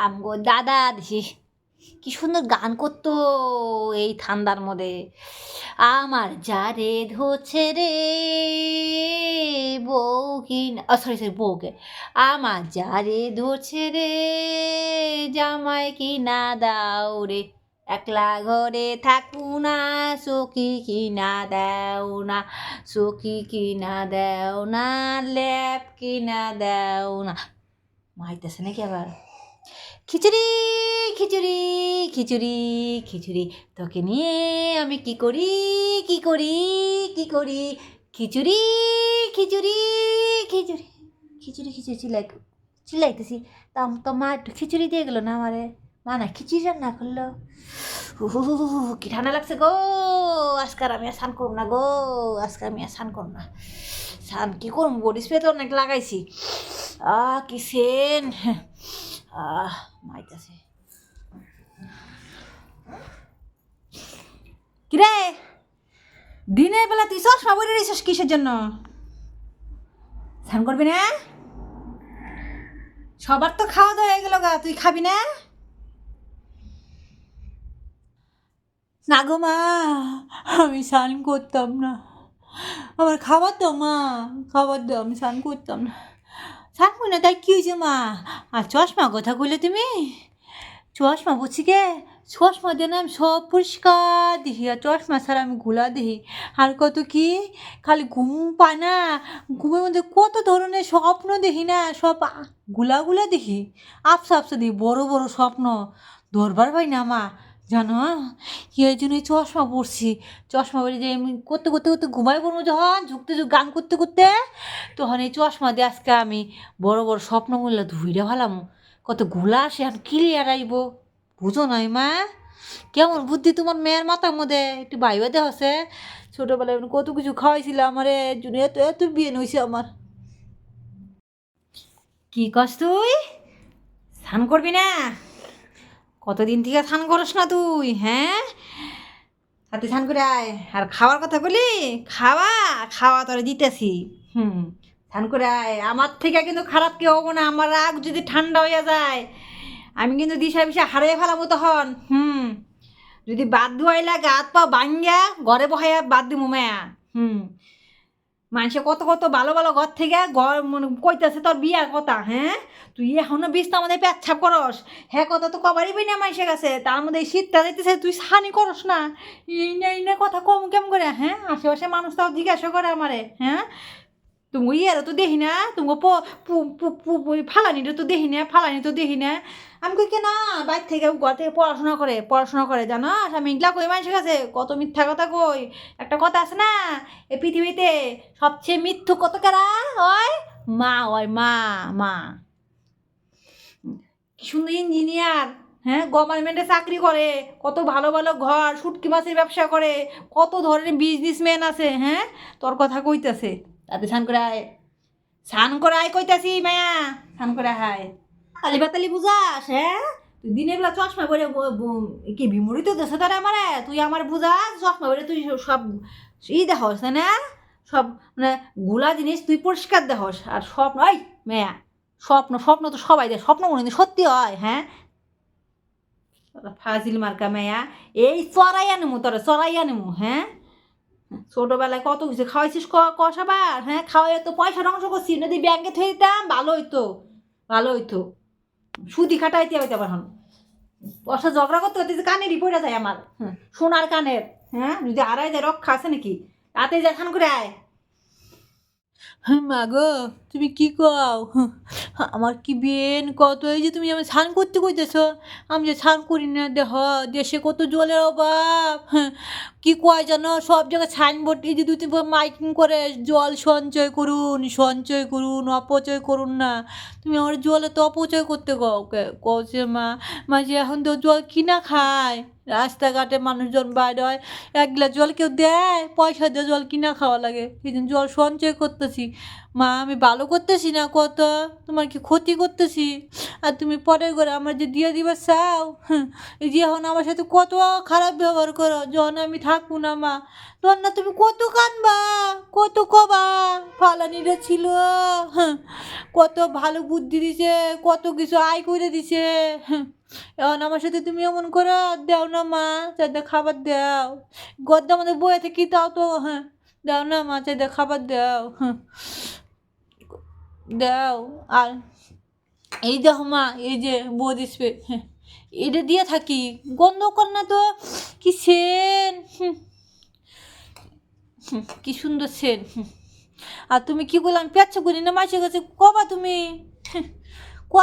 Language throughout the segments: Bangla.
আমগো দাদা দেখি কি সুন্দর গান করতো এই ঠান্ডার মধ্যে। আমার যারে ধরছে রে বউ কি সরি সরি বউকে, আমার যারে ধরছে রে জামাই কি না দাও রে, একলা ঘরে থাকু না সখী কি না দেও না, সখী কি না দেও না, ল্যাপ কি না দেও না। মাইতেছে নাকি আবার খিচুড়ি খিচুড়ি খিচুড়ি খিচুড়ি, তোকে নিয়ে আমি কি করি কি করি কি করি, খিচুড়ি খিচুড়ি খিচুড়ি খিচুড়ি খিচুড়ি চিল্লাইতেছি। তো মা একটু খিচুড়ি দিয়ে গেলো না আমারে, মা না খিচুড়ি রান্না করলো। কি ঠান্ডা লাগছে গো, আজকাল আমি আর স্নান করব না গো, আজকাল আমি আর স্নান করব না। স্নান কি করবো, বডি স্প্রে তো অনেক লাগাইছি। কি সেন, মাইতাছে। কিরে দিনের বেলা তুই চশমা পরে রয়েছিস কিসের জন্য? স্নান করবি না? সবার তো খাওয়া দাওয়া হয়ে গেল গা, তুই খাবি না? না গো মা, আমি স্নান করতাম না, আমার খাবার দাও মা, খাবার দাও, আমি স্নান করতাম না। স্নান করি না তাই কী হয়েছে মা? আর চশমা কথা কইলে তুমি? চশমা বলছি কে, চশমা দিয়ে না আমি সব পরিষ্কার দেখি, আর চশমা ছাড়া আমি ঘোলা দেখি। আর কত কি খালি ঘুম পায় না, ঘুমের মধ্যে কত ধরনের স্বপ্ন দেখি না, সব গুলা দেখি, আফসা আফসা দেখি, বড় বড় স্বপ্ন ধরবার পাই না মা, জানো কি এই জন্য চশমা পরছি। চশমা পরে যে আমি করতে করতে করতে ঘুমাই পড়বো, যখন ঝুঁকতে গান করতে করতে, তখন এই চশমা দিয়ে আজকে আমি বড় বড় স্বপ্নগুলো ধুইরে ভালাম, কত ঘোলা আসে আর ক্লিয়ার আইব। বুঝো নাই মা, কেমন বুদ্ধি তোমার মেয়ের মাথার মধ্যে, একটু ভাইবা দেওয়া আছে। ছোটোবেলায় কত কিছু খাওয়াইছিল আমার, জন্য এত এত বিয়ে হয়েছে আমার। কি কস তুই, স্নান করবি না? কতদিন থেকে স্নান করস না তুই, হ্যাঁ? হাতে স্নান করে আয়। আর খাওয়ার কথা বলি, খাওয়া খাওয়া তোরা দিতেছি। স্নান করে আয়, আমার থেকে কিন্তু খারাপ কেউ হবো না। আমার রাগ যদি ঠান্ডা হইয়া যায়, আমি কিন্তু দিশা বিশা হারিয়ে ফেলাবো তখন। যদি বাদ ধোয়াইলা গা হাত পা বাঙ্গিয়া ঘরে বহাইয়া বাদ দিমু মায়া। মানুষে কত কত ভালো ভালো ঘর থেকে ঘর কইতেছে তোর বিয়ার কথা, হ্যাঁ? তুই এখনো বিষ আমাদের পেচ্ছাপ করস, হ্যাঁ কথা তো কবারই বই না মানুষের কাছে, তার মধ্যে শীতটা যাইতেছে তুই সানি করস না, এই না কথা কম কেমন করে, হ্যাঁ? আশেপাশে মানুষ তাও জিজ্ঞাসা করে আমারে, হ্যাঁ? তুমি ইয়েরও তো দেখি না, তুমি ফালানিটা তো দেখি না, ফালানি তো দেখি না। আমি কই কে না, বাইর থেকে ঘর থেকে পড়াশোনা করে জানো, আমি ইগলা কই মানুষের কাছে কত মিথ্যা কথা কই। একটা কথা আছে না, এই পৃথিবীতে সবচেয়ে মিথ্যু কত কারা হয়? মা হয়, মা মা। কি সুন্দর ইঞ্জিনিয়ার, হ্যাঁ, গভর্নমেন্টে চাকরি করে, কত ভালো ভালো ঘর, শুটকি মাছের ব্যবসা করে, কত ধরনের বিজনেসম্যান আছে, হ্যাঁ? তোর কথা কইতাছে। তাতে স্নান করে আয়, স্নান করে আয় কইতাছি মায়া, স্নান করে আয়। তালি বাতালি বুঝাস, হ্যাঁ? তুই দিনের বেলা চশমা পরে কি বিমরিত দেশ তারা আমারে, তুই আমার বুঝাস চশমা পরে, তুই সব দেখস তাই না, সব মানে গুলা জিনিস তুই পরিষ্কার দেখস। আর স্বপ্ন ওই মেয়া, স্বপ্ন স্বপ্ন তো সবাই দেয়, স্বপ্ন কোনো সত্যি হয়, হ্যাঁ? ফাজিল মার্কা মেয়া, এই চড়াইয়া নেমু তোরা, চড়াইয়া নেমু, হ্যাঁ? ছোটোবেলায় কত কিছু খাওয়াইছিস কষাবার, হ্যাঁ? খাওয়াই তো পয়সা ধ্বংস করছিস, যদি ব্যাংকে থয়ে দিতাম ভালো হইতো, ভালো হইতো। সুদি খাটাইতে হইতে আবার হন পয়সা ঝগড়া করতে হতে কানেরই পড়ে যায় আমার, সোনার কানের, হ্যাঁ? যদি আড়াই যায় রক্ষা আছে নাকি, রাতে যায় খান করে আয়। মা গো তুমি কি কও, আমার কি বেন কত, এই যে তুমি আমি স্নান করতে কইতেছ, আমি যে স্নান করি না, দেহ দেশে কত জলের অভাব, কি কয় জানো, সব জায়গায় সাইনবোর্ড এই যে দুই তিন মাইকিং করে, জল সঞ্চয় করুন, সঞ্চয় করুন, অপচয় করুন না। তুমি আমার জলে তো অপচয় করতে কছে মা, মাঝে এখন তো জল কিনা খায়, রাস্তাঘাটে মানুষজন বাইরে হয়, এক গ্লাস জল কেউ দেয়, পয়সা দিয়ে জল কিনা খাওয়া লাগে, সেই জন্য জল সঞ্চয় করতেছি। মা আমি ভালো করতেছি না কত, তোমার কি ক্ষতি করতেছি? আর তুমি পরের ঘরে আমার যে দিয়ে দিবা চাও, এই যে এখন আমার সাথে কত খারাপ ব্যবহার করো, যখন আমি থাকবো না মা, তখন না তুমি কত কানবা, কত কবা ফালানিটা ছিল, হ্যাঁ, কত ভালো বুদ্ধি দিছে, কত কিছু আয় করে দিছে, এখন আমার সাথে তুমি এমন করো, দেও না মা, চাইতে খাবার দেও, গদ্দা আমাদের বয়ে থেকে দাও তো, হ্যাঁ দাও না মা, চাইতে খাবার দাও, দাও। আর এই দেখো মা, এই যে বৌদি স্প্রে, হ্যাঁ এটা দিয়ে থাকি, গন্ধ কর না তো, কি সেন, কি সুন্দর সেন। আর তুমি কি বললাম পেচ্ছা করি না মাসের কাছে কবা তুমি,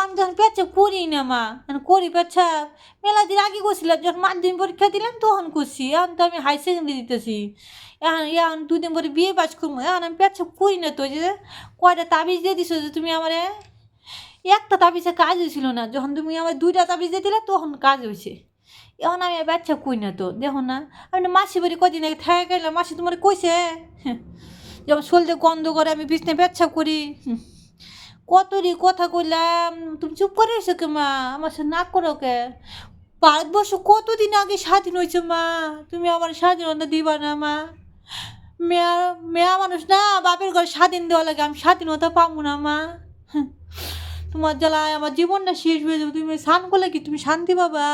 আমি যখন পেচ্ছাপ করি না মা, করি পেচ্ছাপ মেলা দিন আগে করছিলাম, যখন মাধ্যমিক পরীক্ষা দিলাম তখন করছি, এখন তো আমি হাই সেকেন্ডারি দিতেছি, এখন দুদিন পরে বিয়ে পাস করবো, এখন আমি পেচ্ছাপ করি না তো, যে কয়টা তাবিজ দিয়ে দিছো যে তুমি আমারে, একটা তাবিজে কাজ হয়েছিল না, যখন তুমি আমার 2টা তাবিজ দিয়ে দিলে তখন কাজ হয়েছে, এখন আমি বাচ্চা কই না তো, দেখো না আমি মাসি বাড়ি কদিন আগে থেকে গেলাম, মাসি তোমার কইছে যেমন শরীরে গন্ধ করে আমি বিছনায় পেচ্ছাপ করি, কতরি কথা কইলাম, তুমি চুপ করে এসো কে মা, আমার সাথে নাক করো কে, ভারতবর্ষ কতদিন আগে স্বাধীন হয়েছে মা, তুমি আমার স্বাধীনতা দিবা না মা, মেয়া মেয়া মানুষ না, বাপের ঘরে স্বাধীন দেওয়া লাগে, আমি স্বাধীনতা পাবো না মা, তোমার জ্বালায় আমার জীবনটা শেষ হয়ে যাবে, তুমি স্নান করলে কি তুমি শান্তি পাবা,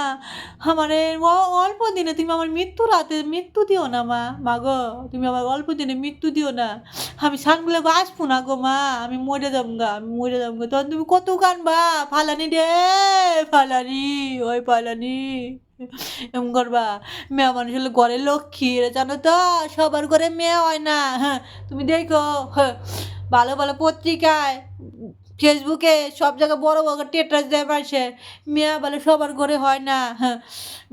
আমার অল্প দিনে তুমি আমার মৃত্যু রাতে মৃত্যু দিও না মা, মা গো তুমি আমার অল্প দিনে মৃত্যু দিও না, আমি স্নান করলে আসবো না গো মা, আমি মরে যাবো গা, আমি মরে যাবো গা, তখন তুমি কত কানবা, ফালানি রে ফালানি, ওই ফালানি এমন করবা, মেয়া মানুষ হলে ঘরের লক্ষ্মী, জানো তো সবার ঘরে মেয়ে হয় না, হ্যাঁ তুমি দেখো, হ্যাঁ ভালো ভালো পত্রিকায় ফেসবুকে সব জায়গায় বড় বড় স্ট্যাটাস দেয় মাসে, মেয়া বলে সবার ঘরে হয় না, হ্যাঁ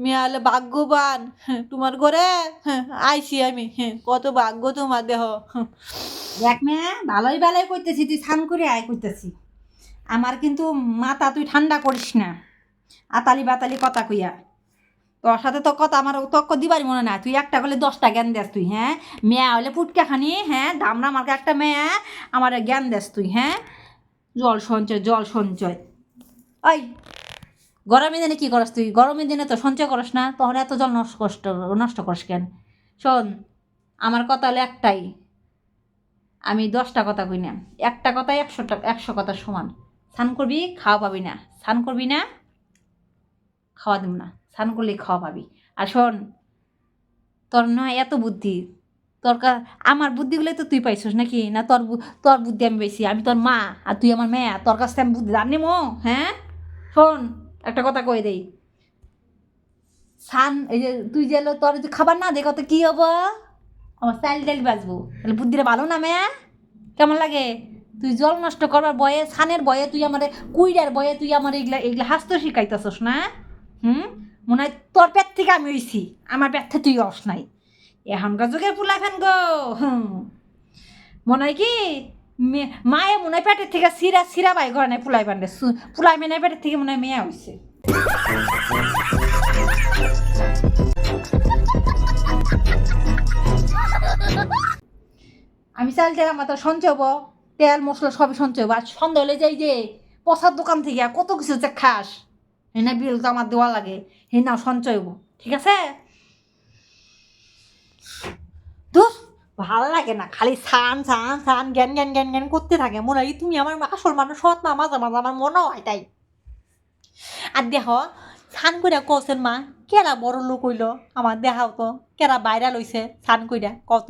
মেয়া হলে ভাগ্যবান, হ্যাঁ তোমার ঘরে হ্যাঁ আইসি আমি, হ্যাঁ কত ভাগ্য তোমার দেহ, দেখ মেয়ে ভালোই বেলায় করতেছি, তুই স্নান করে আয় করতেছি, আমার কিন্তু মাথা তুই ঠান্ডা করিস না, আতালি বাতালি কথা কইয়া, তোর সাথে তো কথা আমার তক্ক দিবারই মনে না, তুই একটা করলে 10টা জ্ঞান দেস তুই, হ্যাঁ মেয়া হলে পুটকা খানি, হ্যাঁ দামরা মার্কা একটা মেয়ে আমার জ্ঞান দেস তুই, হ্যাঁ জল সঞ্চয়, ওই গরমের দিনে কী করস তুই, গরমের দিনে তো সঞ্চয় করস না, তখন এত জল নষ্ট করস কেন, শোন আমার কথা হলো একটাই, আমি 10টা কথা কই না, একটা কথাই 100 কথা সমান, স্নান করবি খাওয়া পাবি না, স্নান করবি না খাওয়া দেব না, স্নান করলেই খাওয়া পাবি, আর শোন তোর নয় এত বুদ্ধি, তোর আমার বুদ্ধিগুলোই তো তুই পাইছিস নাকি, না তোর বুদ্ধি আমি পাইছি, আমি তোর মা আর তুই আমার মেয়ে, তোর কাছ থেকে আমি বুদ্ধি জানি মো, হ্যাঁ শোন একটা কথা কই দেই, এই যে তুই যে তোর যদি খাবার না দেখো তো কী হবো, আমার চাইল বাঁচবো, তাহলে বুদ্ধিটা ভালো না মেয়ে, কেমন লাগে, তুই জল নষ্ট করবার বয়ে, ছানের বয়ে তুই আমার, কুইরার বয়ে তুই আমার এগুলা হাসতে শিখাইতেছস না, মনে হয় তোর পেট থেকে আমি হইছি, আমার পেট থেকে তুই অস নাই, এখনকার যুগের পুলাই ফেন গো, মনে হয় কি মায়ে মনে হয় পেটের থেকে সিরা বাই ঘরে নাই পুলাই পান্ডে, পুলাই মেনে পেটের থেকে মনে হয় মেয়ে হয়েছে। আমি চাল তেল আমার তো সঞ্চয় হবো, তেল মশলা সবই সঞ্চয় হবো, আর সন্ধ্যা হলে যাই যে পচার দোকান থেকে কত কিছু যে খাস, হে না বিল তো আমার দেওয়া লাগে, হে না সঞ্চয় হবো, ঠিক আছে, ধুস ভালো লাগে না, খালি ছান জ্ঞান করতে থাকে, মনে হয় তুমি আমার আসল মানুষ সৎ না, মাঝে মাঝে আমার মনে হয় তাই, আর দেহ ছান কইরা কছেন মা কেরা বড় লোক হইল, আমার দেখাও তো কেরা বাইরা লইছে ছান কইরা কত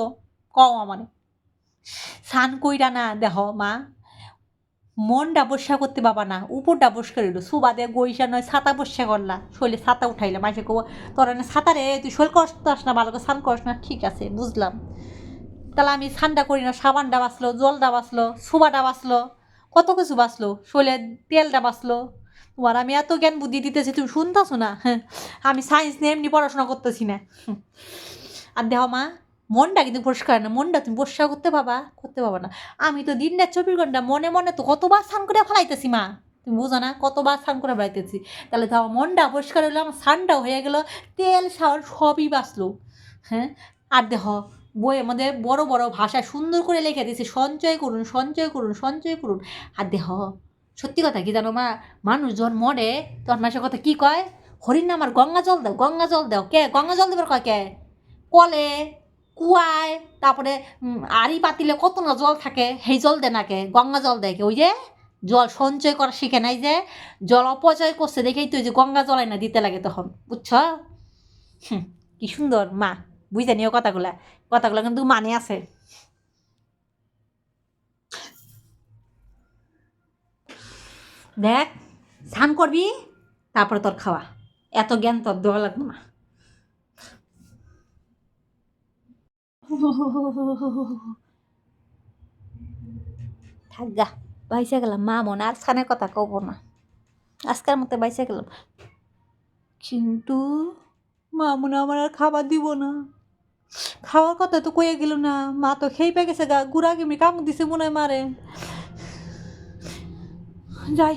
কও আমার, ছান কইরা না দেহ মা, মনটা বর্ষা করতে পাবা না, উপরটা বর্ষা করিল, সুবাদে গইসা নয় ছাতা বর্ষা করলা, শৈলে ছাতা উঠাইলা, মাইসে কব তোর ছাতা রে তুই শৈল করতাস না, ভালো করে স্নান করস না, ঠিক আছে বুঝলাম, তাহলে আমি ছানটা করি না, সাবানটা বাঁচলো, জলটা বাঁচলো, সুবাটা বাঁচলো, কত কিছু বাঁচলো, শৈলে তেলটা বাঁচলো, তোমার আমি এত জ্ঞান বুদ্ধি দিতেছি তুমি শুনতেছো না, হ্যাঁ আমি সায়েন্স নিয়ে এমনি পড়াশোনা করতেছি না, আর দেহ মা মনটা কিন্তু পরিষ্কার না, মনটা তুমি পরিষ্কার করতে পাবা না, আমি তো দিনটা 24 ঘন্টা মনে মনে তো কতবার স্নান করে ফেলাইতেছি মা, তুমি বুঝো না কতবার স্নান করে ফেলাইতেছি, তাহলে তো আমার মনটা পরিষ্কার হলো, আমার স্নানটাও হয়ে গেলো, তেল সাবান সবই বাঁচলো, হ্যাঁ আর দেহ বইয়ের মধ্যে বড় বড় ভাষায় সুন্দর করে লিখে দিয়েছে সঞ্চয় করুন সঞ্চয় করুন সঞ্চয় করুন। আর দেহ সত্যি কথা কি জানো মা, মানুষ যখন মরে তখন মানুষের কথা কি কয়, হরিণ না আমার গঙ্গা জল দাও গঙ্গা জল দাও। কে গঙ্গা জল দেবার কয় কে? কলে কুয়ায় তারপরে আড়ি পাতিলে কত না জল থাকে, সেই জল দেয় না কে? গঙ্গা জল দেয় কে? ওই যে জল সঞ্চয় করা শিখে নাই, যে জল অপচয় করছে দেখেই তো ওই যে গঙ্গা জল না দিতে লাগে তখন, বুঝছ? কি সুন্দর মা, বুঝতে নিও কথাগুলা, কথাগুলো কিন্তু মানে আছে। দেখ স্নান করবি তারপরে তোর খাওয়া, এত জ্ঞান তোর দেওয়া লাগবে না। থাক গা, বাইসে গেলাম মা মনে আর স্নানের কথা কব না, আজকের মতো বাইসে গেলাম। কিন্তু মা মনে আমার আর খাবার দিব না, খাওয়ার কথা তো কয়ে গেল না, মা তো খেয়ে পেয়ে গেছে গা, গুড়া গেমি কামড় দিছে মনে হয় মারে। যাই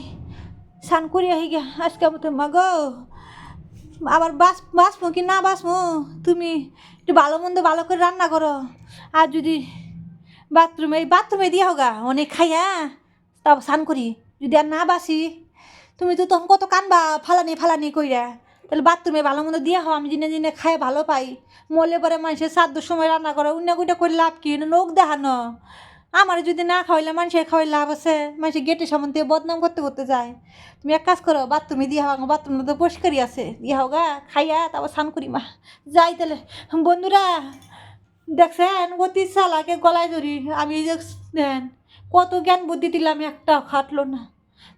স্নান করি আহি গে আজকের মতো মা গো, আবার বাঁচবো কি না বাঁচবো, তুমি একটু ভালো মন্দ ভালো করে রান্না করো। আর যদি বাথরুমে দিয়ে হোগা অনেক খাইয়া তারপর স্নান করি, যদি আর না বাসি তুমি তো তখন কত কানবা ফালানি কইরা, তাহলে বাথরুমে ভালো মন্দ দিয়া হও, আমি জিনে জিনে খাই ভালো পাই। মরলে পরে মানুষের শ্রাদ্ধর সময় রান্না করো, অন্য কুইটা করে লাভ কি, লোক দেখানো। আমার যদি না খাওয়াইলে মানুষের খাওয়াই লাভ আছে? মানুষের গেটের সামনে দিয়ে বদনাম করতে করতে যায়। তুমি এক কাজ করো, বাথরুমে দিয়ে হও, বাথরুমে তো পরিষ্কারই আছে, দিয়ে হও গা খাইয়া তারপর স্নান করি মা। যাই তাহলে বন্ধুরা, দেখছেন অতি চালাকে গলায় ধরি আমি, এই যে দেন কত জ্ঞান বুদ্ধি দিলাম একটাও খাটলো না।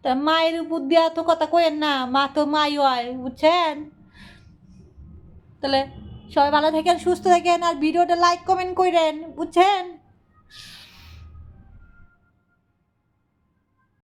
তা মায়ের উপর দেওয়া তো কথা কয়েন না, মা তো মাই হয়, বুঝছেন? তাহলে সবাই ভালো থাকেন সুস্থ থাকেন, আর ভিডিওটা লাইক কমেন্ট করেন, বুঝছেন?